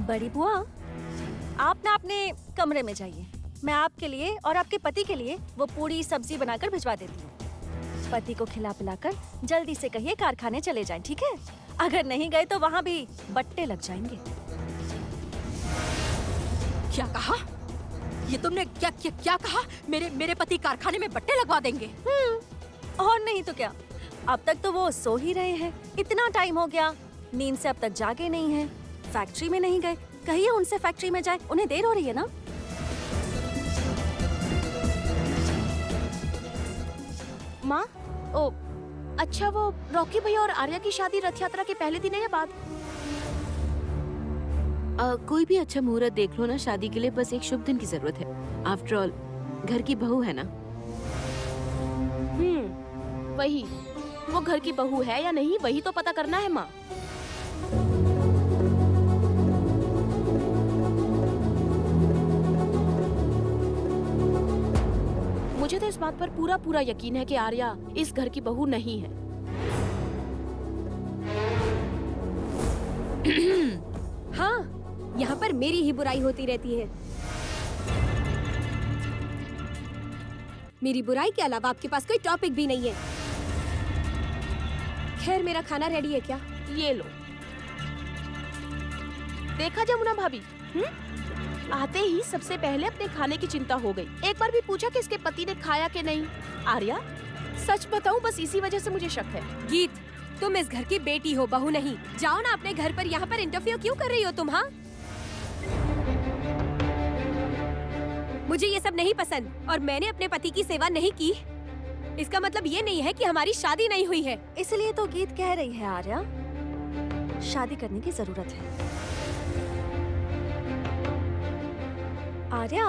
बड़ी बुआ, आप ना अपने कमरे में जाइए। मैं आपके लिए और आपके पति के लिए वो पूरी सब्जी बनाकर भिजवा देती हूँ। पति को खिला पिलाकर जल्दी से कहिए कारखाने चले जाएं, ठीक है? अगर नहीं गए तो वहाँ भी बट्टे लग जाएंगे। क्या कहा? ये तुमने क्या कहा? मेरे पति कारखाने में बट्टे लगवा देंगे? और नहीं तो क्या। अब तक तो वो सो ही रहे हैं। इतना टाइम हो गया, नींद से अब तक जागे नहीं हैं। फैक्ट्री में नहीं गए। कहिए उनसे फैक्ट्री में जाए, उन्हें देर हो रही है ना। माँ, ओ अच्छा, वो रॉकी भैया और आर्या की शादी रथ यात्रा के पहले दिन है या बाद? कोई भी अच्छा मुहूर्त देख लो ना शादी के लिए, बस एक शुभ दिन की जरूरत है। आफ्टर ऑल घर की बहू है ना। वही, वो घर की बहू है या नहीं वही तो पता करना है माँ। मुझे तो इस बात पर पूरा यकीन है कि आर्या इस घर की बहू नहीं है। हाँ, यहाँ पर मेरी ही बुराई होती रहती है। मेरी बुराई के अलावा आपके पास कोई टॉपिक भी नहीं है। खैर, मेरा खाना रेडी है क्या? ये लो। देखा जमुना भाभी, आते ही सबसे पहले अपने खाने की चिंता हो गई। एक बार भी पूछा कि इसके पति ने खाया कि नहीं। आर्या, सच बताऊं, बस इसी वजह से मुझे शक है। गीत, तुम इस घर की बेटी हो, बहू नहीं। जाओ ना अपने घर पर, यहाँ पर इंटरफियर क्यों कर रही हो तुम? हाँ, मुझे ये सब नहीं पसंद और मैंने अपने पति की सेवा नहीं की। इसका मतलब ये नहीं है कि हमारी शादी नहीं हुई है। इसलिए तो गीत कह रही है आर्या, शादी करने की जरूरत है। आर्या,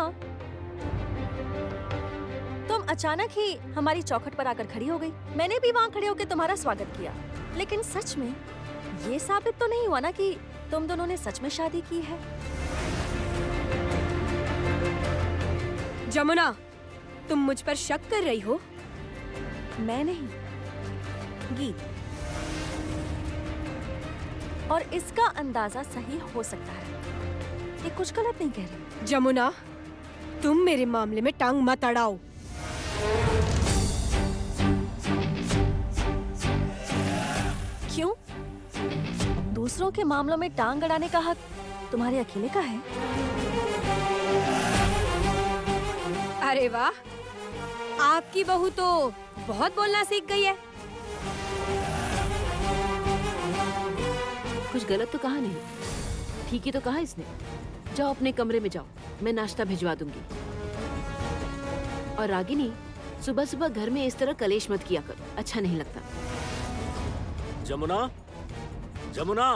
तुम अचानक ही हमारी चौखट पर आकर खड़ी हो गई। मैंने भी वहाँ खड़े होकर तुम्हारा स्वागत किया, लेकिन सच में ये साबित तो नहीं हुआ ना कि तुम दोनों ने सच में शादी की है। जमुना, तुम मुझ पर शक कर रही हो? मैं नहीं, गीत। और इसका अंदाजा सही हो सकता है। ये कुछ गलत नहीं कह रही। जमुना, तुम मेरे मामले में टांग मत अड़ाओ। क्यों? दूसरों के मामलों में टांग अड़ाने का हक तुम्हारे अकेले का है? अरे वाह, आपकी बहू तो बहुत बोलना सीख गई है। कुछ गलत तो कहा नहीं, ठीक ही तो कहा इसने। जाओ अपने कमरे में जाओ, मैं नाश्ता भिजवा दूंगी। और रागिनी, सुबह सुबह घर में इस तरह कलेश मत किया कर, अच्छा नहीं लगता। जमुना, जमुना,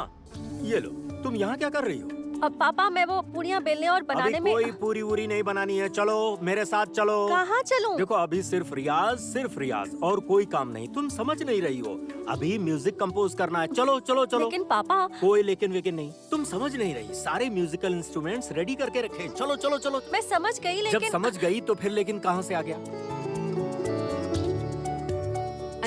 ये लो, तुम यहाँ क्या कर रही हो? अब पापा, मैं वो पूरियां बेलने और बनाने अभी कोई में। पूरी वूरी नहीं बनानी है, चलो मेरे साथ चलो। कहाँ चलूं? देखो अभी सिर्फ रियाज और कोई काम नहीं। तुम समझ नहीं रही हो, अभी म्यूजिक कंपोज करना है। चलो चलो चलो। लेकिन पापा, कोई लेकिन वेकिन नहीं, तुम समझ नहीं रही। सारे म्यूजिकल इंस्ट्रूमेंट्स रेडी करके रखे। चलो चलो चलो। मैं समझ गई, जब लेकिन समझ गई तो फिर लेकिन कहाँ से आ गया?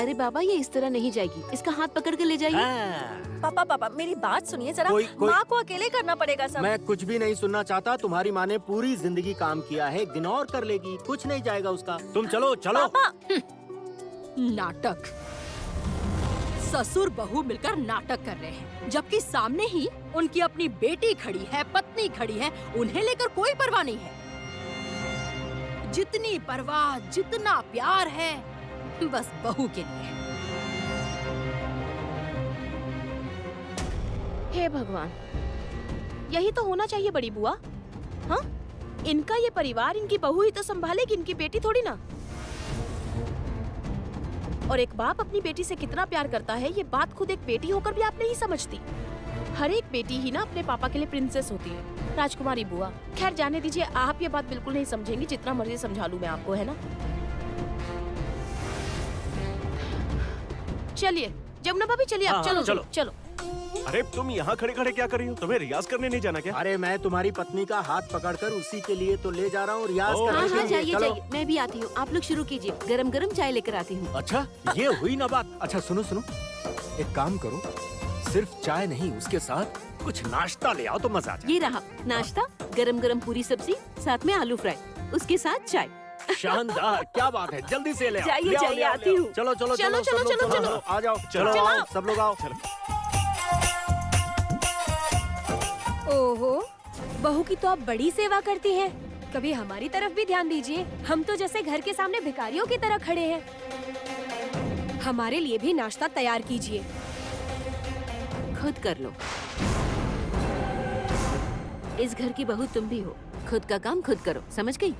अरे बाबा, ये इस तरह नहीं जाएगी, इसका हाथ पकड़ के ले जाइए। हाँ। पापा मेरी बात सुनिए जरा। कोई- माँ को अकेले करना पड़ेगा सब। मैं कुछ भी नहीं सुनना चाहता। तुम्हारी माँ ने पूरी जिंदगी काम किया है, एक दिन और कर लेगी, कुछ नहीं जाएगा उसका। तुम चलो चलो। पापा, नाटक। ससुर बहू मिलकर नाटक कर रहे हैं, जबकि सामने ही उनकी अपनी बेटी खड़ी है, पत्नी खड़ी है, उन्हें लेकर कोई परवाह नहीं है। जितनी परवाह, जितना प्यार है, बस बहू के लिए। हे भगवान, यही तो होना चाहिए बड़ी बुआ। हाँ, इनका ये परिवार, इनकी बहू ही तो संभालेगी, इनकी बेटी थोड़ी ना। और एक बाप अपनी बेटी से कितना प्यार करता है, ये बात खुद एक बेटी होकर भी आप नहीं समझती। हर एक बेटी ही ना अपने पापा के लिए प्रिंसेस होती है। राजकुमारी बुआ, खैर जाने दीजिए, आप ये बात बिल्कुल नहीं समझेंगी, जितना मर्जी समझा लूं मैं आपको, है ना। चलिए जमुना भाभी, चलिए आप। हाँ, चलो चलो। चलो। अरे तुम यहाँ खड़े खड़े क्या कर रही हो? तुम्हें रियाज करने नहीं जाना क्या? अरे मैं तुम्हारी पत्नी का हाथ पकड़कर उसी के लिए तो ले जा रहा हूँ, रियाज ओह। करने हाँ के हाँ, लिए। जाइए चलो। जाइए, मैं भी आती हूँ। आप लोग शुरू कीजिए, गरम गरम चाय लेकर आती हूँ। अच्छा, ये हुई ना बात। अच्छा सुनो सुनो, एक काम करो, सिर्फ चाय नहीं, उसके साथ कुछ नाश्ता ले आओ तो मजा आ जाए। ये रहा नाश्ता, गरम गरम पूरी सब्जी, साथ में आलू फ्राई, उसके साथ चाय। शानदार, क्या बात है, जल्दी से ले आओ। जाइए, ले आओ, जाइए, ले आओ, आती ले आओ। हूँ। चलो चलो चलो, सब चलो, लोग, चलो, आ जाओ, चलो, आओ, सब लोग आओ। ओहो, बहू की तो आप बड़ी सेवा करती हैं। कभी हमारी तरफ भी ध्यान दीजिए, हम तो जैसे घर के सामने भिखारियों की तरह खड़े हैं। हमारे लिए भी नाश्ता तैयार कीजिए। खुद कर लो। इस घर की बहू तुम भी हो, खुद का काम खुद करो, समझ गई?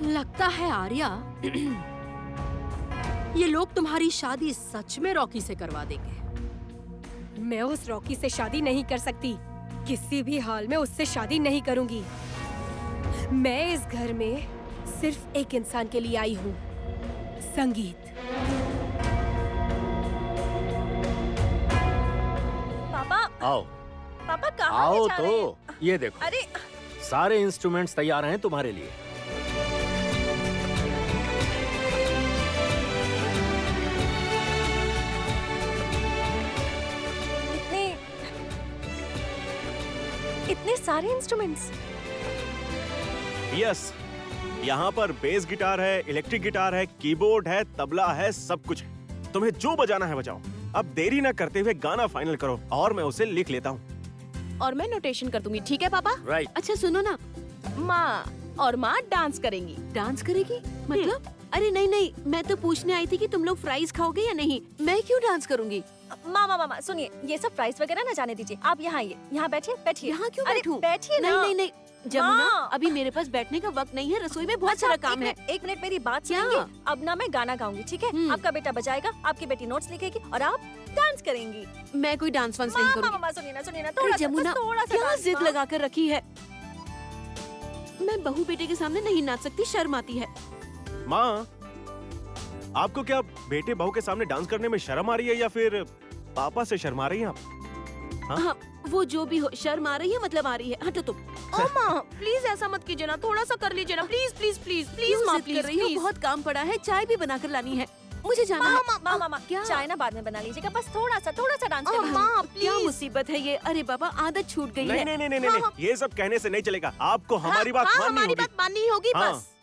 लगता है आर्या ये लोग तुम्हारी शादी सच में रॉकी से करवा देंगे। मैं उस रॉकी से शादी नहीं कर सकती, किसी भी हाल में उससे शादी नहीं करूंगी। मैं इस घर में सिर्फ एक इंसान के लिए आई हूँ, संगीत। पापा, आओ पापा कहाँ आओ ले जा रहे हैं? तो ये देखो, अरे सारे इंस्ट्रूमेंट्स तैयार हैं तुम्हारे लिए। इतने सारे इंस्ट्रूमेंट्स। यस, यहाँ पर बेस गिटार है, इलेक्ट्रिक गिटार है, कीबोर्ड है, तबला है, सब कुछ है। तुम्हें जो बजाना है बजाओ। अब देरी ना करते हुए गाना फाइनल करो और मैं उसे लिख लेता हूँ। और मैं नोटेशन कर दूंगी, ठीक है पापा? राइट। अच्छा सुनो ना, माँ और माँ डांस करेंगी। डांस करेगी मतलब? अरे नहीं नहीं, मैं तो पूछने आई थी कि तुम लोग फ्राइज खाओगे या नहीं। मैं क्यों डांस करूंगी? मामा सुनिए, ये सब प्राइस वगैरह ना जाने दीजिए। आप यहाँ आइए, यहाँ बैठिए, बैठिए। यहाँ क्यों अरे, बैठूं? बैठिए ना। नहीं नहीं नहीं जमुना, हाँ। अभी मेरे पास बैठने का वक्त नहीं है, रसोई में बहुत सारा काम है। एक मिनट मेरी बात क्या? सुनिए। अब ना मैं गाना गाऊंगी, ठीक है? आपका बेटा बजाएगा, आपकी बेटी नोट्स लिखेगी और आप डांस करेंगी। मैं कोई डांस वांस नहीं करूँगी। मामा सुनिए ना, अरे थोड़ा जमुना, सा क्या डांस, जिद माँ। लगा कर रखी है? मैं बहू बेटे के सामने नहीं नाच सकती, शर्म आती है। माँ, आपको क्या बेटे बहू के सामने डांस करने में शर्म आ रही है या फिर पापा से शर्मा रही हैं आप? हाँ, वो जो भी हो, शर्म आ रही है मतलब आ रही है। हटो तुम। ओ माँ, प्लीज ऐसा मत कीजिए ना, थोड़ा सा कर लीजिए ना, प्लीज प्लीज प्लीज प्लीज क्यों माँ, जिद कर प्लीज रही हो? प्लीज। बहुत काम पड़ा है, चाय भी बनाकर लानी है, मुझे जाना है। मामा क्या? चाय ना बाद में बना लीजिएगा, बस थोड़ा सा डांस ओ करना। माँ, क्या प्लीज। मुसीबत है ये? अरे बाबा, आदत छूट गई नहीं है। नहीं नहीं नहीं नहीं, ये सब कहने से नहीं चलेगा। आपको हमारी बात हाँ, माननी हमारी होगी। बात माननी होगी हाँ। बस।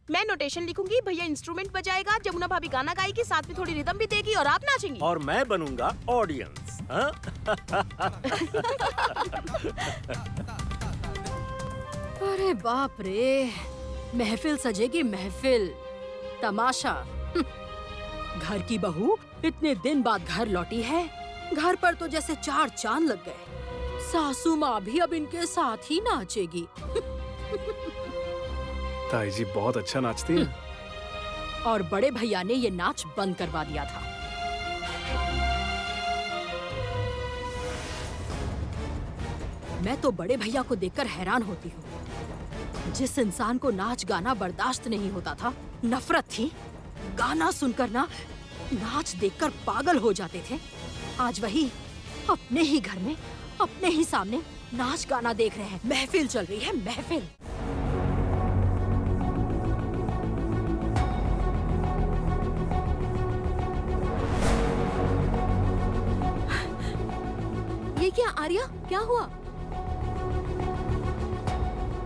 मैं नोटेशन लिखूंगी, भैया इंस्ट्रूमेंट बजाएगा, जमुना भाभी गाना गाएगी, साथ में थोड़ी रिदम भी देगी और आप नाचेंगी। और मैं बनूंगा ऑडियंस। हाँ? अरे बाप रे, महफिल सजेगी महफिल, तमाशा। घर की बहू इतने दिन बाद घर लौटी है, घर पर तो जैसे 4 चांद लग गए। सासू माँ भी अब इनके साथ ही नाचेगी। ताई जी बहुत अच्छा नाचती है। और बड़े भैया ने ये नाच बंद करवा दिया था। मैं तो बड़े भैया को देखकर हैरान होती हूँ। जिस इंसान को नाच गाना बर्दाश्त नहीं होता था, नफरत थी, गाना सुनकर ना नाच देखकर पागल हो जाते थे, आज वही अपने ही घर में अपने ही सामने नाच गाना देख रहे हैं। महफिल चल रही है, महफिल। ये क्या आर्या, क्या हुआ?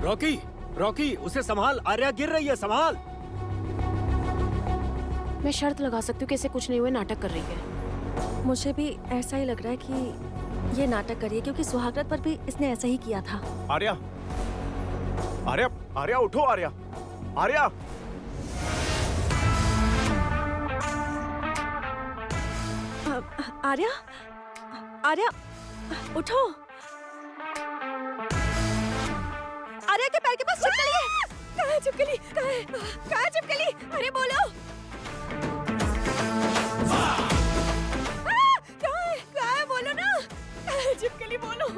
रॉकी, रॉकी, उसे संभाल, आर्या गिर रही है, संभाल। मैं शर्त लगा सकती हूँ कि इसे कुछ नहीं हुए, नाटक कर रही है। मुझे भी ऐसा ही लग रहा है कि ये नाटक करिए, क्योंकि सुहागरात पर भी इसने ऐसा ही किया था। आर्या, आर्या, आर्या उठो, आर्या, आर्या। आर्या, आर्या, उठो। आर्या के पैर के पास छिपकली है। कहाँ है छिपकली? कहाँ है छिपकली? अरे बोलो। कहाँ है? बोलो ना। कहाँ है छिपकली? बोलो।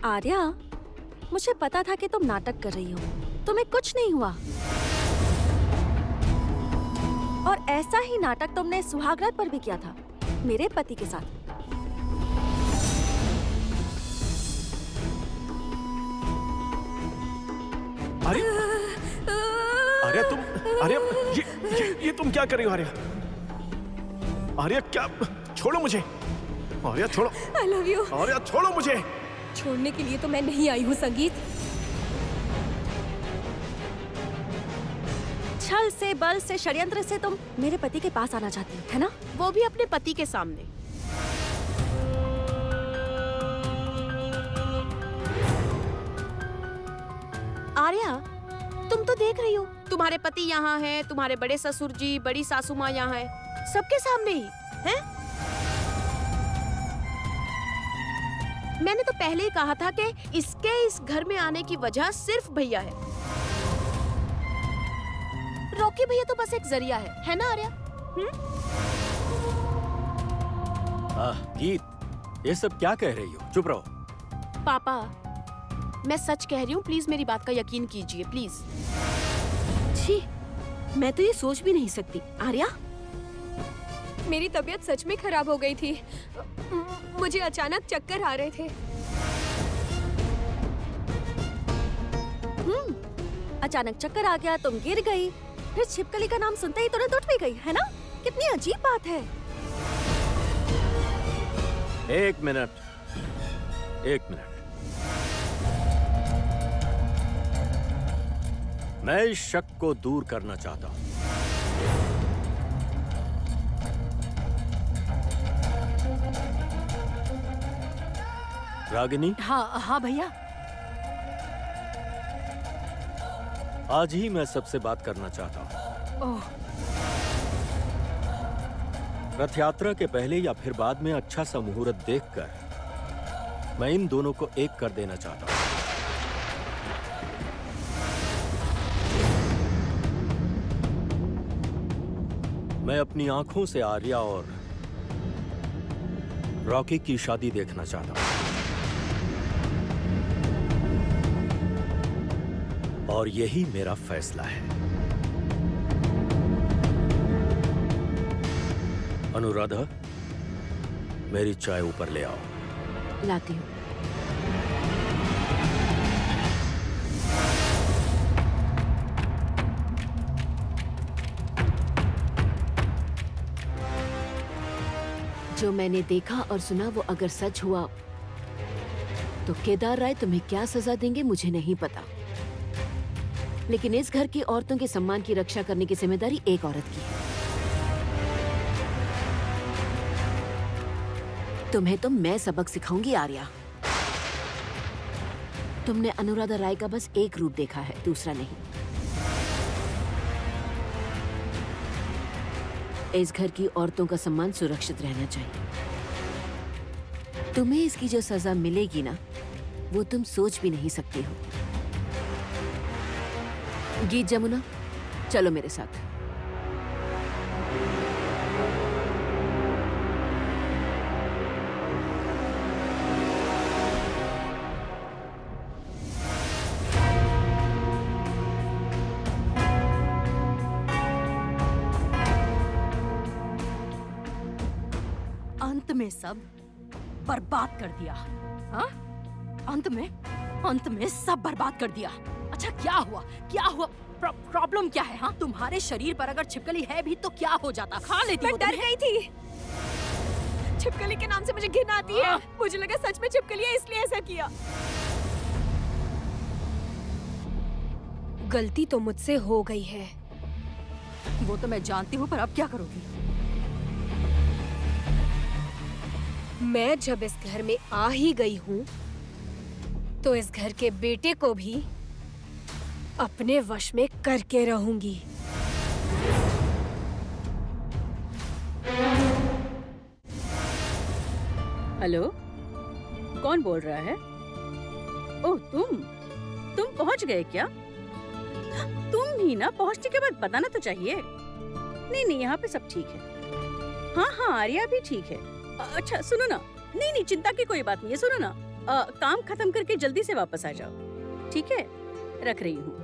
आर्या, मुझे पता था कि तुम नाटक कर रही हो, तुम्हें कुछ नहीं हुआ। और ऐसा ही नाटक तुमने सुहागरात पर भी किया था, मेरे पति के साथ। आर्या, ये तुम क्या कर रही हो आर्या? आर्या क्या? छोड़ो मुझे। आर्या छोड़ो। आई लव यू। आर्या छोड़ो मुझे। छोड़ने के लिए तो मैं नहीं आई हूँ संगीत। छल से, बल से, षड्यंत्र से तुम मेरे पति के पास आना चाहती हो, है ना? वो भी अपने पति के सामने। आर्या, तुम तो देख रही हो, तुम्हारे पति यहाँ हैं, तुम्हारे बड़े ससुर जी, बड़ी सासू माँ यहाँ हैं, सबके सामने ही हैं? मैंने तो पहले ही कहा था कि इसके इस घर में आने की वजह सिर्फ भैया है। रॉकी भैया तो बस एक जरिया है ना आर्या? गीत, ये सब क्या कह रही हो? चुप रहो। पापा, मैं सच कह रही हूँ, प्लीज मेरी बात का यकीन कीजिए, प्लीज। छी, मैं तो ये सोच भी नहीं सकती। आर्या, मेरी तबीयत सच में खराब हो गई थी। मुझे अचानक चक्कर आ रहे थे। अचानक चक्कर आ गया, तुम गिर गई, फिर छिपकली का नाम सुनते ही तुरंत उठ भी गई, है ना? कितनी अजीब बात है। एक मिनट। मैं इस शक को दूर करना चाहता हूं। रागिनी, हाँ भैया। आज ही मैं सबसे बात करना चाहता हूं। ओह, रथ यात्रा के पहले या फिर बाद में अच्छा सा मुहूर्त देखकर मैं इन दोनों को एक कर देना चाहता हूं। मैं अपनी आंखों से आर्या और रॉकी की शादी देखना चाहता हूं। और यही मेरा फैसला है। अनुराधा, मेरी चाय ऊपर ले आओ। लाती हूँ। जो मैंने देखा और सुना वो अगर सच हुआ तो केदार राय तुम्हें क्या सजा देंगे मुझे नहीं पता, लेकिन इस घर की औरतों के सम्मान की रक्षा करने की जिम्मेदारी एक औरत की है। तुम्हें तो मैं सबक सिखाऊंगी आर्या। तुमने अनुराधा राय का बस एक रूप देखा है, दूसरा नहीं। इस घर की औरतों का सम्मान सुरक्षित रहना चाहिए। तुम्हें इसकी जो सजा मिलेगी ना, वो तुम सोच भी नहीं सकती हो। गीत जमुना, चलो मेरे साथ। अंत में सब बर्बाद कर दिया। हाँ? अंत में सब बर्बाद कर दिया। अच्छा क्या हुआ? प्रॉब्लम क्या है? हाँ, तुम्हारे शरीर पर अगर छिपकली है भी तो क्या हो जाता? खा लेती मैं हो डर तुम्हें? गई थी। छिपकली के नाम से मुझे घिन आती है। मुझे लगा सच में छिपकली है, इसलिए ऐसा किया। गलती तो मुझसे हो गई है। वो तो मैं जानती हूँ, पर अब क्या करोगी? मैं जब इस घर में आ ही गई हूँ, तो इस घर के बेटे को भी अपने वश में करके रहूंगी। हेलो, कौन बोल रहा है? ओह, तुम पहुंच गए क्या? तुम भी ना, पहुंचने के बाद बताना तो चाहिए। नहीं, यहाँ पे सब ठीक है। हाँ, आर्या भी ठीक है। अच्छा सुनो ना, नहीं, चिंता की कोई बात नहीं है। सुनो ना, काम खत्म करके जल्दी से वापस आ जाओ, ठीक है? रख रही हूँ।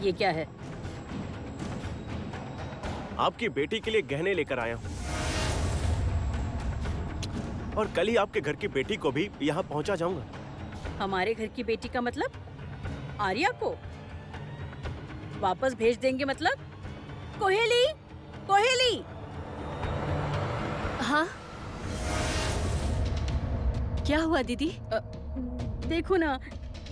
ये क्या है? आपकी बेटी के लिए गहने लेकर आया हूँ और कल ही आपके घर की बेटी को भी यहाँ पहुँचा जाऊंगा। हमारे घर की बेटी का मतलब आर्या को वापस भेज देंगे मतलब? कोहेली, कोहेली। हाँ, क्या हुआ दीदी? देखो ना,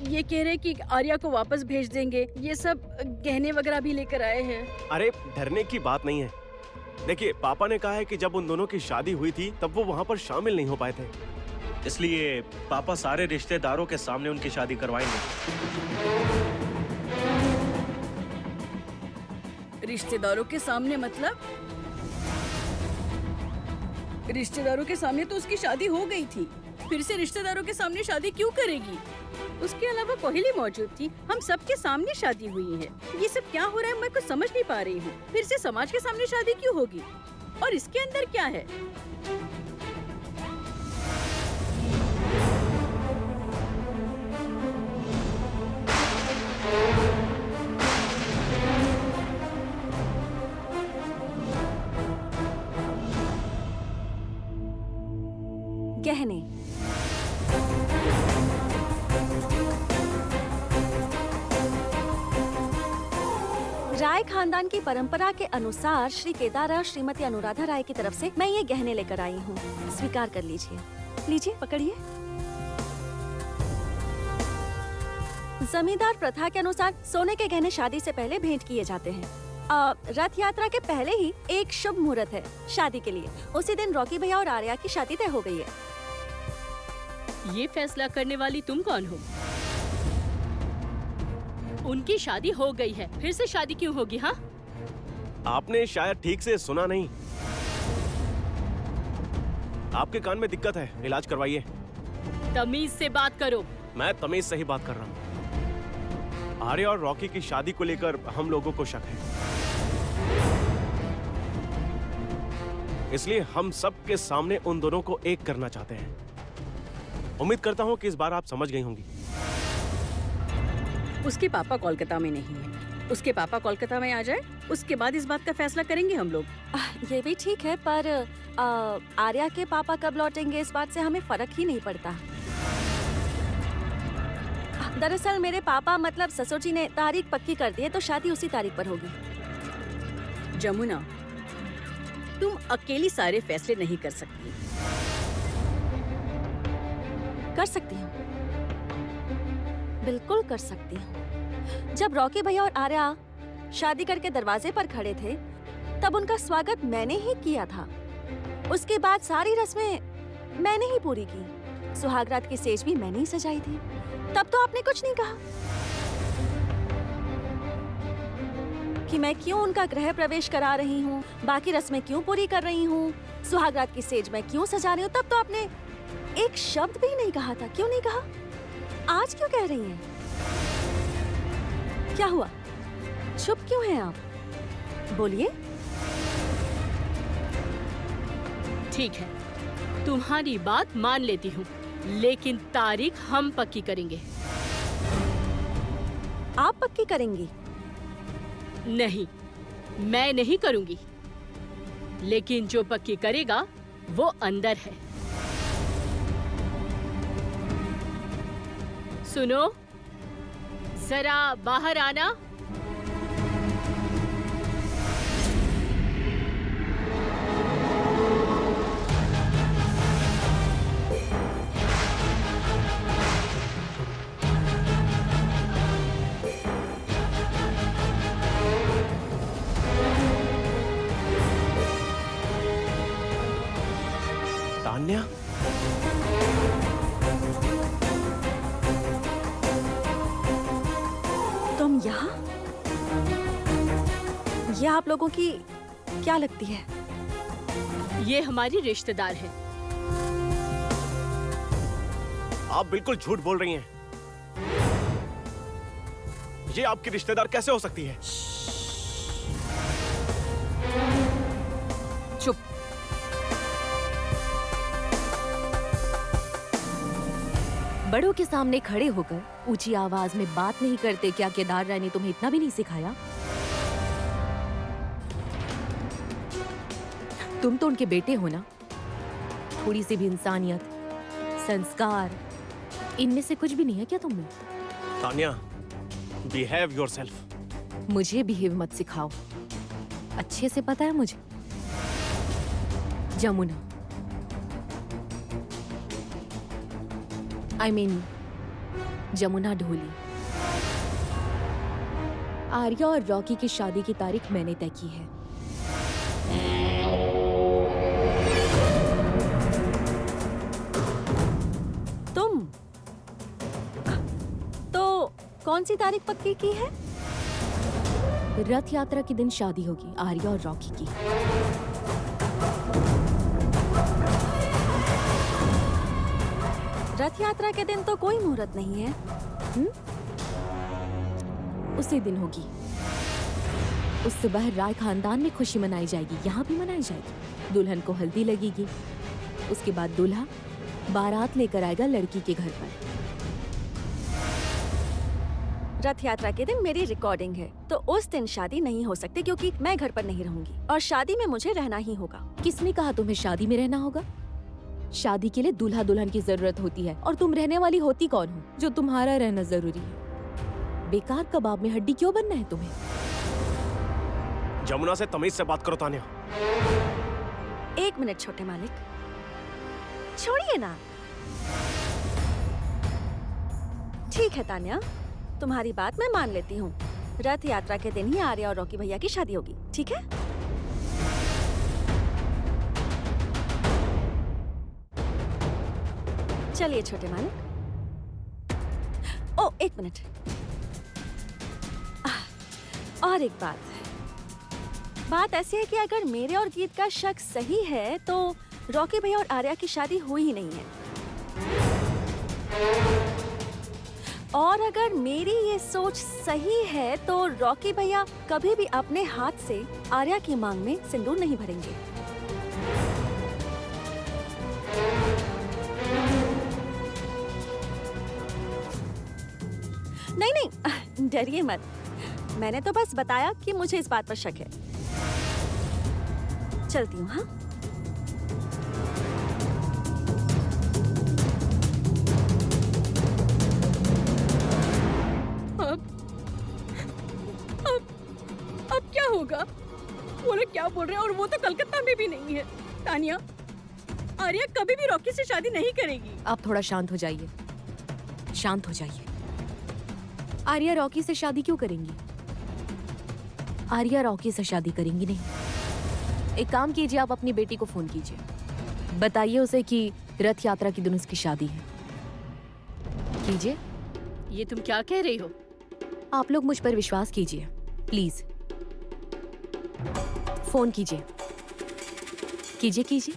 ये कह रहे कि आर्या को वापस भेज देंगे। ये सब गहने वगैरह भी लेकर आए हैं। अरे डरने की बात नहीं है। देखिए, पापा ने कहा है कि जब उन दोनों की शादी हुई थी तब वो वहाँ पर शामिल नहीं हो पाए थे, इसलिए पापा सारे रिश्तेदारों के सामने उनकी शादी करवाएंगे। रिश्तेदारों के सामने मतलब? रिश्तेदारों के सामने तो उसकी शादी हो गई थी, फिर से रिश्तेदारों के सामने शादी क्यों करेगी? उसके अलावा कोहली मौजूद थी, हम सबके सामने शादी हुई है। ये सब क्या हो रहा है मैं कुछ समझ नहीं पा रही हूँ। फिर से समाज के सामने शादी क्यों होगी? और इसके अंदर क्या है? गहने। राय खानदान की परंपरा के अनुसार श्री केदार और श्रीमती अनुराधा राय की तरफ से मैं ये गहने लेकर आई हूँ। स्वीकार कर लीजिए। लीजिए, पकड़िए। जमींदार प्रथा के अनुसार सोने के गहने शादी से पहले भेंट किए जाते हैं। रथ यात्रा के पहले ही एक शुभ मुहूर्त है शादी के लिए। उसी दिन रॉकी भैया और आर्या की शादी तय हो गई है। ये फैसला करने वाली तुम कौन हो? उनकी शादी हो गई है, फिर से शादी क्यों होगी? हाँ, आपने शायद ठीक से सुना नहीं। आपके कान में दिक्कत है, इलाज करवाइए। तमीज से बात करो। मैं तमीज से ही बात कर रहा हूँ। आर्या और रॉकी की शादी को लेकर हम लोगों को शक है, इसलिए हम सबके सामने उन दोनों को एक करना चाहते हैं। उम्मीद करता हूँ कि इस बार आप समझ गई होंगी। उसके पापा कोलकाता में नहीं है। उसके पापा कोलकाता में आ जाए, उसके बाद इस बात का फैसला करेंगे हम लोग। ये भी ठीक है, पर आर्या के पापा कब लौटेंगे इस बात से हमें फर्क ही नहीं पड़ता। दरअसल मेरे पापा मतलब ससुर जी ने तारीख पक्की कर दी है, तो शादी उसी तारीख पर होगी। जमुना, तुम अकेली सारे फैसले नहीं कर सकती। कर सकती हूँ, बिल्कुल कर सकती हूँ। जब रॉकी भैया और आर्या शादी करके दरवाजे पर खड़े थे, तब उनका स्वागत मैंने ही किया था। उसके बाद सारी रस्में मैंने ही पूरी की। सुहागरात की सेज भी मैंने ही सजाई थी। तब तो आपने कुछ नहीं कहा कि मैं क्यों उनका गृह प्रवेश करा रही हूँ, बाकी रस्में क्यों पूरी कर रही हूँ, सुहागरात की सेज मैं क्यों सजा रही हूँ। तब तो आपने एक शब्द भी नहीं कहा था। क्यों नहीं कहा? आज क्यों कह रही हैं? क्या हुआ? चुप क्यों हैं आप? बोलिए। ठीक है, तुम्हारी बात मान लेती हूँ, लेकिन तारीख हम पक्की करेंगे। आप पक्की करेंगी? नहीं, मैं नहीं करूंगी, लेकिन जो पक्की करेगा वो अंदर है। सुनो, जरा बाहर आना। तान्या, तुम यहाँ? ये आप लोगों की क्या लगती है? ये हमारी रिश्तेदार है। आप बिल्कुल झूठ बोल रही हैं। ये आपकी रिश्तेदार कैसे हो सकती है? चुप। बड़ों के सामने खड़े होकर ऊंची आवाज में बात नहीं करते क्या केदार राय ने तुम्हें इतना भी नहीं सिखाया? तुम तो उनके बेटे हो ना। थोड़ी सी भी इंसानियत, संस्कार, इनमें से कुछ भी नहीं है क्या तुम में? Tanya, behave yourself. मुझे बिहेव मत सिखाओ, अच्छे से पता है मुझे। जमुना, I mean, जमुना ढोली। आर्या और रॉकी की शादी की तारीख मैंने तय की है। तुम तो कौन सी तारीख पक्की की है? रथ यात्रा के दिन शादी होगी आर्या और रॉकी की। रथ यात्रा के दिन तो कोई मुहूर्त नहीं है। उसी दिन होगी। उस सुबह राय खानदान में खुशी मनाई जाएगी, यहाँ भी मनाई जाएगी। दुल्हन को हल्दी लगेगी, उसके बाद दूल्हा बारात लेकर आएगा लड़की के घर पर। रथ यात्रा के दिन मेरी रिकॉर्डिंग है, तो उस दिन शादी नहीं हो सकती क्योंकि मैं घर पर नहीं रहूंगी और शादी में मुझे रहना ही होगा। किसने कहा तुम्हें शादी में रहना होगा? शादी के लिए दूल्हा दुल्हन की जरूरत होती है और तुम रहने वाली होती कौन हो जो तुम्हारा रहना जरूरी है? बेकार कबाब में हड्डी क्यों बनना है तुम्हें? जमुना से तमीज से बात करो तान्या। 1 मिनट छोटे मालिक, छोड़िए ना। ठीक है तान्या, तुम्हारी बात मैं मान लेती हूँ। रथ यात्रा के दिन ही आर्या और रॉकी भैया की शादी होगी, ठीक है? चलिए छोटे मालिक। ओ 1 मिनट, और एक बात ऐसी है कि अगर मेरे और गीत का शक सही है तो रॉकी भैया और आर्या की शादी हुई ही नहीं है, और अगर मेरी ये सोच सही है तो रॉकी भैया कभी भी अपने हाथ से आर्या की मांग में सिंदूर नहीं भरेंगे। नहीं, डरिए मत। मैंने तो बस बताया कि मुझे इस बात पर शक है। चलती हूँ। हाँ, अब क्या होगा? वो लोग क्या बोल रहे हैं? और वो तो कलकत्ता में भी नहीं है। तानिया, आर्या कभी भी रॉकी से शादी नहीं करेगी। आप थोड़ा शांत हो जाइए, शांत हो जाइए। आर्या रॉकी से शादी क्यों करेंगी? आर्या रॉकी से शादी करेंगी नहीं। एक काम कीजिए, आप अपनी बेटी को फोन कीजिए, बताइए उसे कि रथ यात्रा के दिन उसकी शादी है। कीजिए। ये तुम क्या कह रही हो? आप लोग मुझ पर विश्वास कीजिए, प्लीज। फोन कीजिए, कीजिए कीजिए।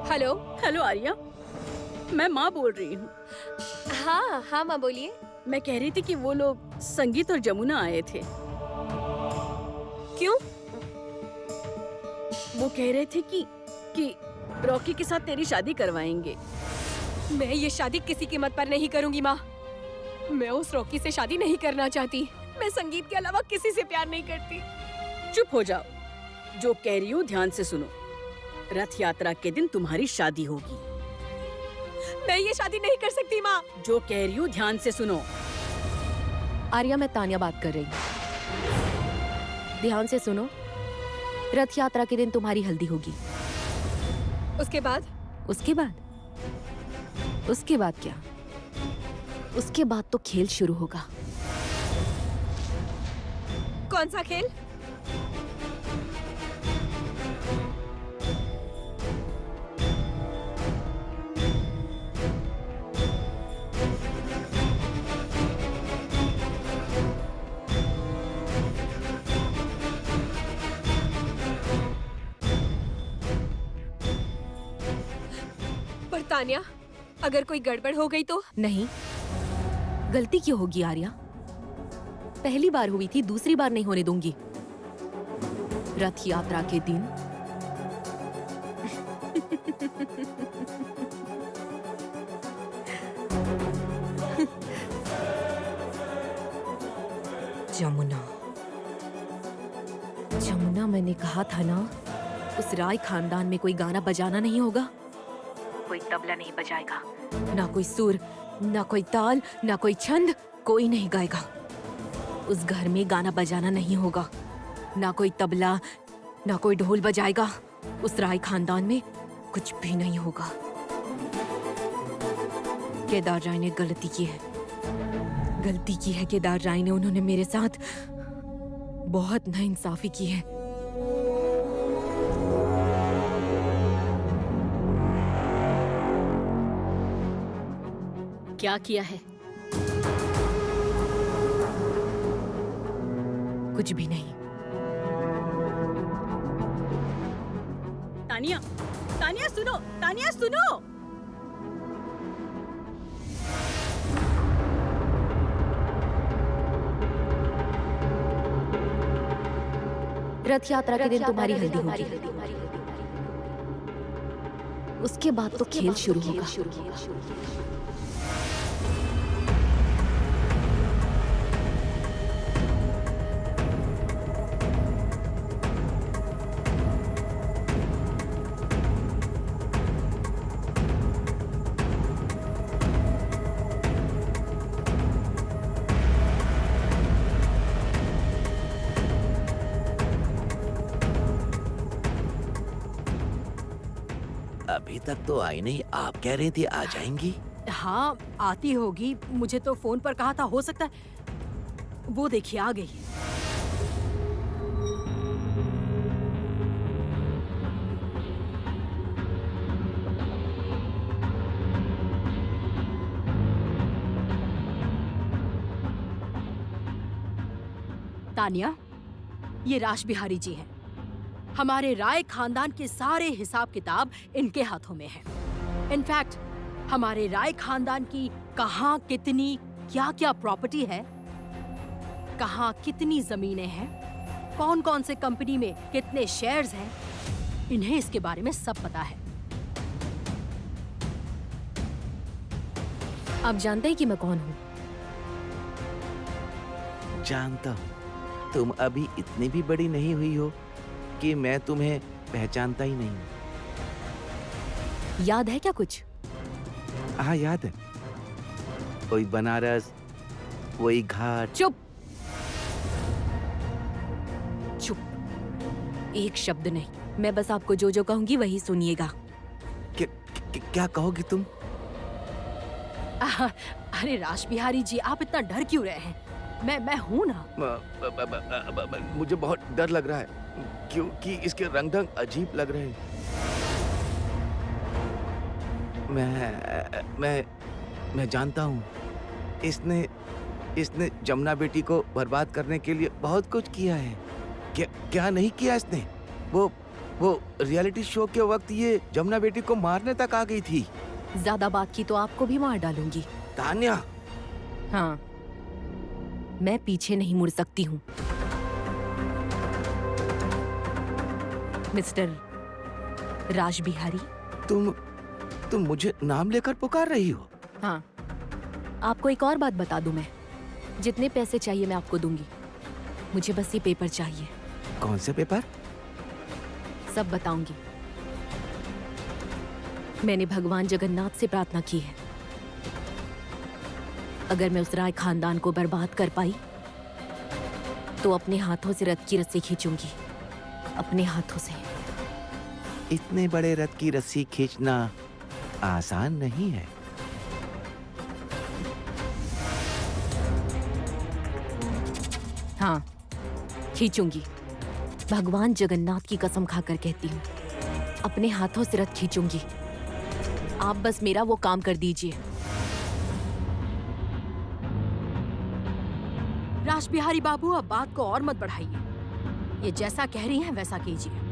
हेलो। हेलो आर्या, मैं माँ बोल रही हूँ। हाँ माँ बोलिए। मैं कह रही थी कि वो लोग संगीत और जमुना आए थे। क्यों? वो कह रहे थे कि रॉकी के साथ तेरी शादी करवाएंगे। मैं ये शादी किसी कीमत पर नहीं करूंगी माँ। मैं उस रॉकी से शादी नहीं करना चाहती। मैं संगीत के अलावा किसी से प्यार नहीं करती। चुप हो जाओ, जो कह रही हूँ ध्यान से सुनो। रथ यात्रा के दिन तुम्हारी शादी होगी। मैं ये शादी नहीं कर सकती माँ। जो कह रही हूँ ध्यान से सुनो। आर्या, मैं तान्या बात कर रही हूँ, ध्यान से सुनो। रथ यात्रा के दिन तुम्हारी हल्दी होगी। उसके बाद? उसके बाद? उसके बाद क्या? उसके बाद तो खेल शुरू होगा। कौन सा खेल? पर तान्या, अगर कोई गड़बड़ हो गई तो? नहीं, गलती क्यों होगी आर्या? पहली बार हुई थी, दूसरी बार नहीं होने दूंगी। रथ यात्रा के दिन जमुना, जमुना, मैंने कहा था ना, उस राय खानदान में कोई गाना बजाना नहीं होगा, कोई तबला नहीं बजाएगा, ना कोई सुर, ना कोई ताल, ना कोई छंद, कोई नहीं गाएगा। उस घर में गाना बजाना नहीं होगा, ना कोई तबला, ना कोई ढोल बजाएगा। उस राय खानदान में कुछ भी नहीं होगा। केदार राय ने गलती की है, गलती की है केदार राय ने। उन्होंने मेरे साथ बहुत नाइंसाफी की है। क्या किया है? कुछ भी नहीं। तानिया, तानिया सुनो, तानिया सुनो। रथ यात्रा के दिन तुम्हारी हल्दी होगी, उसके बाद तो खेल शुरू होगा। अभी तक तो आई नहीं। आप कह रही थी आ जाएंगी। हाँ, आती होगी। मुझे तो फोन पर कहा था, हो सकता है। वो देखिए आ गई। तानिया, ये राज बिहारी जी हैं। हमारे राय खानदान के सारे हिसाब किताब इनके हाथों में है। इनफैक्ट हमारे राय खानदान की कहाँ कितनी क्या क्या प्रॉपर्टी है, कहाँ कितनी जमीनें हैं, कौन कौन से कंपनी में कितने शेयर्स हैं, इन्हें इसके बारे में सब पता है। आप जानते हैं कि मैं कौन हूँ? जानता हूँ। तुम अभी इतनी भी बड़ी नहीं हुई हो कि मैं तुम्हें पहचानता ही नहीं। याद है क्या कुछ? हाँ याद है। वही बनारस, वही घाट। चुप चुप, एक शब्द नहीं। मैं बस आपको जो जो कहूंगी वही सुनिएगा। क्या कहोगी तुम? अरे राज बिहारी जी, आप इतना डर क्यों रहे हैं? मैं हूं ना। मुझे बहुत डर लग रहा है क्योंकि इसके रंग ढंग अजीब लग रहे हैं। मैं जानता हूँ इसने जमुना बेटी को बर्बाद करने के लिए बहुत कुछ किया है। क्या नहीं किया इसने? वो रियलिटी शो के वक्त ये जमुना बेटी को मारने तक आ गई थी। ज्यादा बात की तो आपको भी मार डालूंगी। तान्या। हाँ, मैं पीछे नहीं मुड़ सकती हूँ। मिस्टर राज बिहारी। तुम मुझे नाम लेकर पुकार रही हो? हाँ, आपको एक और बात बता दूं मैं। जितने पैसे चाहिए मैं आपको दूंगी। मुझे बस ये पेपर चाहिए। कौन से पेपर? सब बताऊंगी। मैंने भगवान जगन्नाथ से प्रार्थना की है, अगर मैं उस राय खानदान को बर्बाद कर पाई तो अपने हाथों से रथ की रस्सी खींचूंगी। अपने हाथों से। इतने बड़े रथ की रस्सी खींचना आसान नहीं है। हाँ, खींचूंगी। भगवान जगन्नाथ की कसम खाकर कहती हूँ, अपने हाथों से रथ खींचूंगी। आप बस मेरा वो काम कर दीजिए। राज बिहारी बाबू, अब बात को और मत बढ़ाइए। ये जैसा कह रही हैं वैसा कीजिए।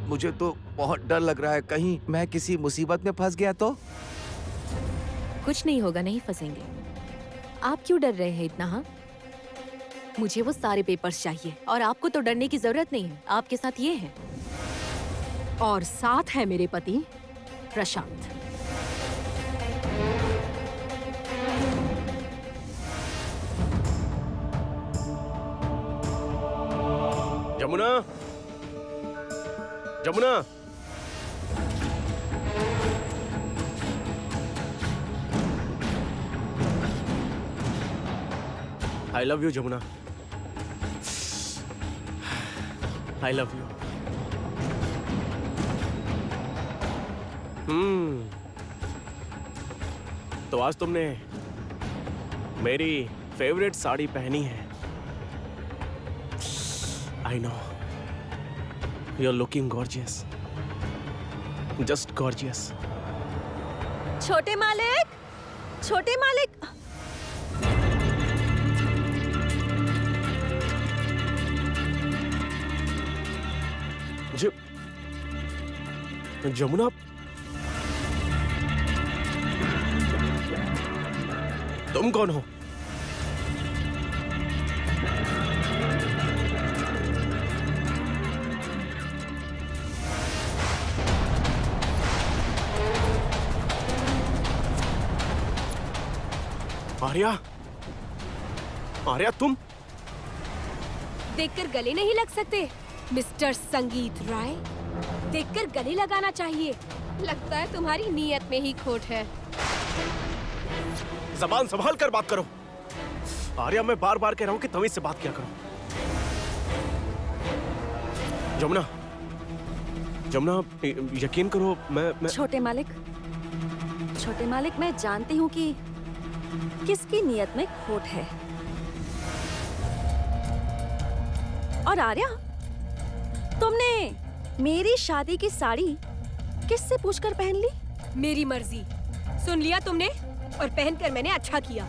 मुझे तो बहुत डर लग रहा है, कहीं मैं किसी मुसीबत में फंस गया तो? कुछ नहीं होगा, नहीं फंसेंगे। आप क्यों डर रहे हैं इतना? हाँ, मुझे वो सारे पेपर्स चाहिए और आपको तो डरने की जरूरत नहीं है। आपके साथ ये है और साथ है मेरे पति Prashant. Jamuna, Jamuna, I love you Jamuna, I love you. तो आज तुमने मेरी फेवरेट साड़ी पहनी है। I know you are looking gorgeous, just gorgeous. छोटे मालिक, छोटे मालिक। जमुना, तुम कौन हो? आर्या, आर्या तुम? देखकर गले नहीं लग सकते मिस्टर संगीत राय? देखकर गले लगाना चाहिए। लगता है तुम्हारी नीयत में ही खोट है। ज़बान संभाल कर बात करो। आर्या, मैं बार बार कह रहा हूं कि तमीज से बात किया करो। जमुना, जमुना यकीन करो, मैं छोटे मालिक, छोटे मालिक, मैं जानती हूँ कि किसकी नीयत में खोट है। और आर्या, तुमने मेरी शादी की साड़ी किससे पूछकर पहन ली? मेरी मर्जी। सुन लिया तुमने? और पहनकर मैंने अच्छा किया।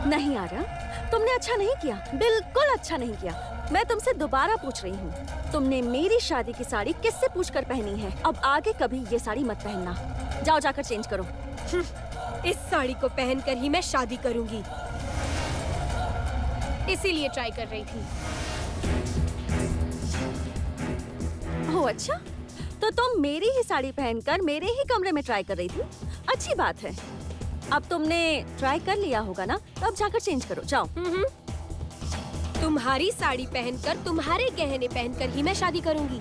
नहीं आर्या, तुमने अच्छा नहीं किया, बिल्कुल अच्छा नहीं किया। मैं तुमसे दोबारा पूछ रही हूँ, तुमने मेरी शादी की साड़ी किससे पूछकर पहनी है? अब आगे कभी ये साड़ी मत पहनना। जाओ, जाकर चेंज करो। इस साड़ी को पहनकर ही मैं शादी करूंगी, इसीलिए ट्राई कर रही थी। ओह अच्छा, तो तुम मेरी ही साड़ी पहनकर मेरे ही कमरे में ट्राई कर रही थी। अच्छी बात है। अब तुमने ट्राई कर लिया होगा ना, तो अब जाकर चेंज करो, जाओ। तुम्हारी साड़ी पहनकर, तुम्हारे गहने पहनकर ही मैं शादी करूंगी,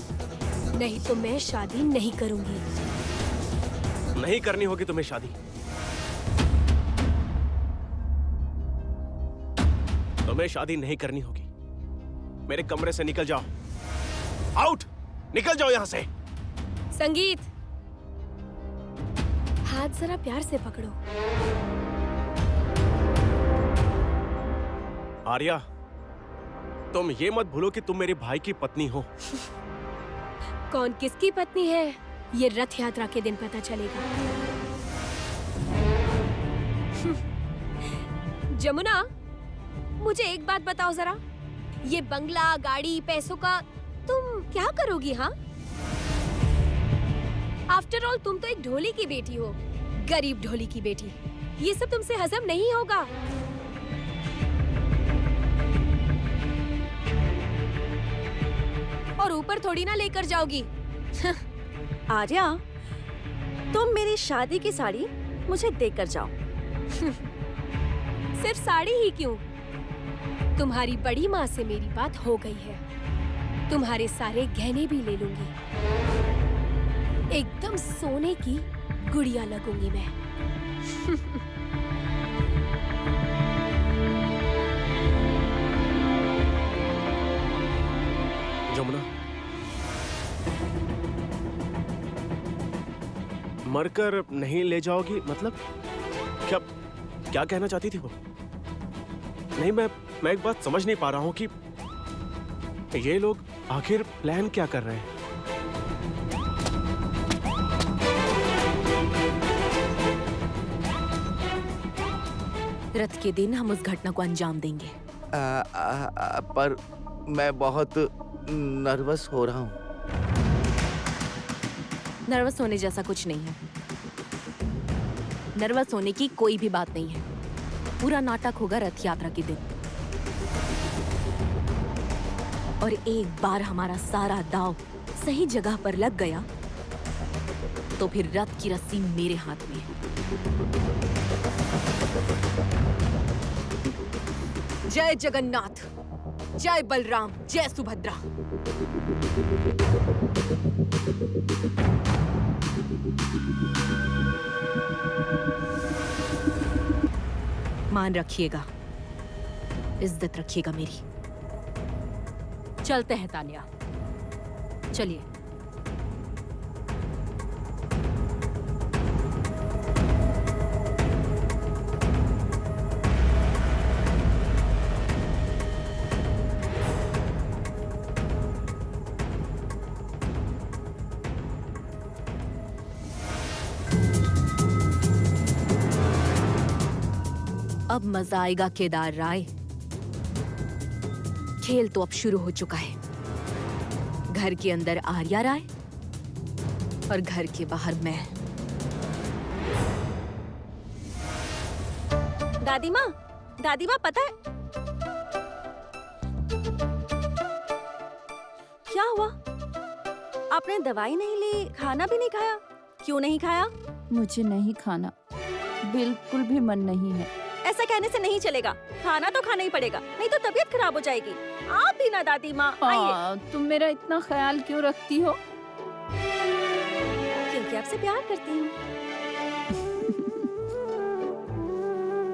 नहीं तो मैं शादी नहीं करूंगी। नहीं करनी होगी तुम्हें शादी। तुम्हें शादी नहीं करनी होगी। मेरे कमरे से निकल जाओ। आउट! निकल जाओ यहाँ से। संगीत, हाथ जरा प्यार से पकड़ो। आर्या, तुम ये मत भूलो कि तुम मेरे भाई की पत्नी हो। कौन किसकी पत्नी है, ये रथ यात्रा के दिन पता चलेगा। जमुना, मुझे एक बात बताओ जरा, ये बंगला, गाड़ी, पैसों का तुम क्या करोगी? हाँ, आफ्टर ऑल तुम तो एक ढोली की बेटी हो, गरीब ढोली की बेटी। ये सब तुमसे हजम नहीं होगा। और ऊपर थोड़ी ना लेकर जाओगी। आर्या, तुम मेरी शादी की साड़ी मुझे देकर जाओ। सिर्फ साड़ी ही क्यों, तुम्हारी बड़ी माँ से मेरी बात हो गई है। तुम्हारे सारे गहने भी ले लूंगी। एकदम सोने की गुड़िया लगूंगी मैं। जमुना, मरकर नहीं ले जाओगी मतलब? क्या कहना चाहती थी वो? नहीं, मैं एक बात समझ नहीं पा रहा हूँ कि ये लोग आखिर प्लान क्या कर रहे हैं। रथ के दिन हम उस घटना को अंजाम देंगे। पर मैं बहुत नर्वस हो रहा हूँ। नर्वस होने जैसा कुछ नहीं है। नर्वस होने की कोई भी बात नहीं है। पूरा नाटक होगा रथ यात्रा के दिन, और एक बार हमारा सारा दांव सही जगह पर लग गया तो फिर रथ की रस्सी मेरे हाथ में है। जय जगन्नाथ। जय बलराम, जय सुभद्रा। मान रखिएगा, इज्जत रखिएगा मेरी। चलते हैं तानिया, चलिए। अब मजा आएगा केदार राय। खेल तो अब शुरू हो चुका है। घर के अंदर आर्या राय और घर के बाहर मैं। दादी माँ पता है क्या हुआ? आपने दवाई नहीं ली, खाना भी नहीं खाया। क्यों नहीं खाया? मुझे नहीं खाना, बिल्कुल भी मन नहीं है। ऐसा कहने से नहीं चलेगा, खाना तो खाना ही पड़ेगा, नहीं तो तबीयत खराब हो जाएगी। आप भी ना दादी माँ, आइए। तुम मेरा इतना ख्याल क्यों रखती हो? क्योंकि आपसे प्यार करती हूँ।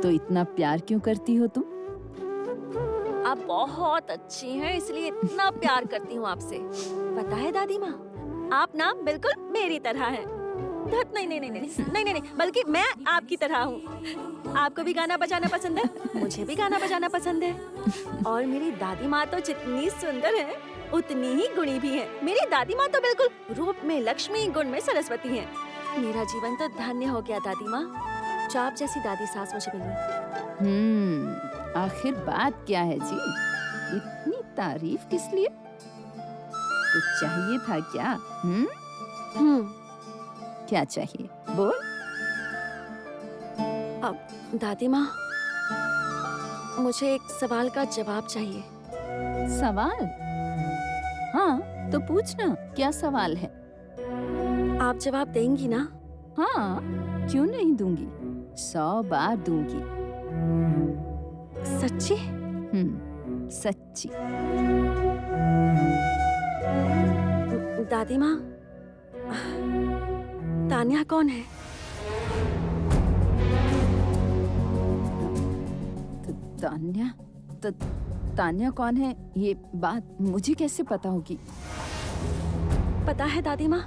तो इतना प्यार क्यों करती हो तुम? आप बहुत अच्छी हैं, इसलिए इतना प्यार करती हूँ आपसे। पता है दादी माँ, आप ना बिल्कुल मेरी तरह हैं। नहीं, बल्कि मैं आपकी तरह हूँ। आपको भी गाना बजाना पसंद है, मुझे भी गाना बजाना पसंद है। और मेरी दादी माँ तो जितनी सुंदर है, उतनी ही गुणी भी है। मेरी दादी माँ तो बिल्कुल रूप में लक्ष्मी, गुण में सरस्वती है। मेरा जीवन तो धन्य हो गया दादी माँ, जो आप जैसी दादी सास मुझे मिली। आखिर बात क्या है जी? इतनी तारीफ किस लिए? कुछ चाहिए था क्या? क्या चाहिए? बोल। अब दादी माँ, मुझे एक सवाल का जवाब चाहिए। सवाल? हाँ, तो पूछना, क्या सवाल है? आप जवाब देंगी ना? हाँ, क्यों नहीं दूंगी, 100 बार दूंगी। सच्ची? सच्ची। दादी माँ, तान्या कौन है? तान्या कौन है, ये बात मुझे कैसे पता होगी? पता है दादी माँ,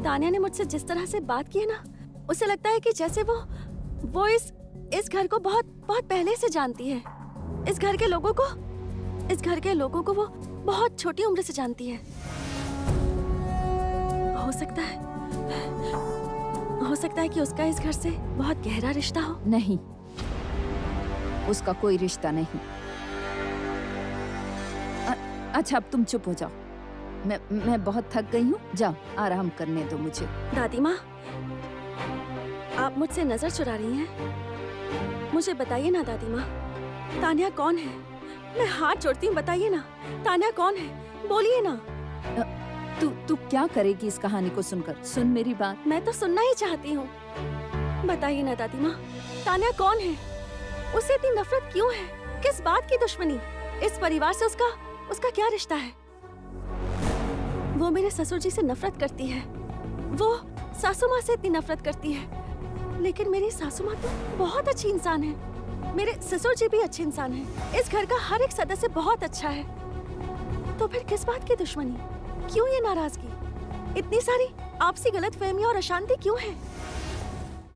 तान्या ने मुझसे जिस तरह से बात की है ना, उसे लगता है कि जैसे वो इस घर को बहुत बहुत पहले से जानती है। इस घर के लोगों को वो बहुत छोटी उम्र से जानती है। हो सकता है कि उसका इस घर से बहुत गहरा रिश्ता हो। नहीं, उसका कोई रिश्ता नहीं। अच्छा, अब तुम चुप हो जाओ। मैं बहुत थक गई हूँ, जाओ आराम करने दो मुझे। दादी माँ, आप मुझसे नजर चुरा रही हैं? मुझे बताइए ना दादी माँ, तान्या कौन है? मैं हाथ जोड़ती हूँ, बताइए ना, तान्या कौन है? बोलिए ना। तू क्या करेगी इस कहानी को सुनकर? सुन मेरी बात। मैं तो सुनना ही चाहती हूँ। बताइए ना दादी माँ, तान्या कौन है? उसे इतनी नफरत क्यों है? किस बात की दुश्मनी? इस परिवार से उसका क्या रिश्ता है? वो मेरे ससुर जी से नफरत करती है, वो सासू माँ से इतनी नफरत करती है, लेकिन मेरी सासू माँ तो बहुत अच्छी इंसान है। मेरे ससुर जी भी अच्छे इंसान हैं। इस घर का हर एक सदस्य बहुत अच्छा है। तो फिर किस बात की दुश्मनी? क्यों ये नाराजगी? इतनी सारी आपसी गलतफहमी और अशांति क्यों है?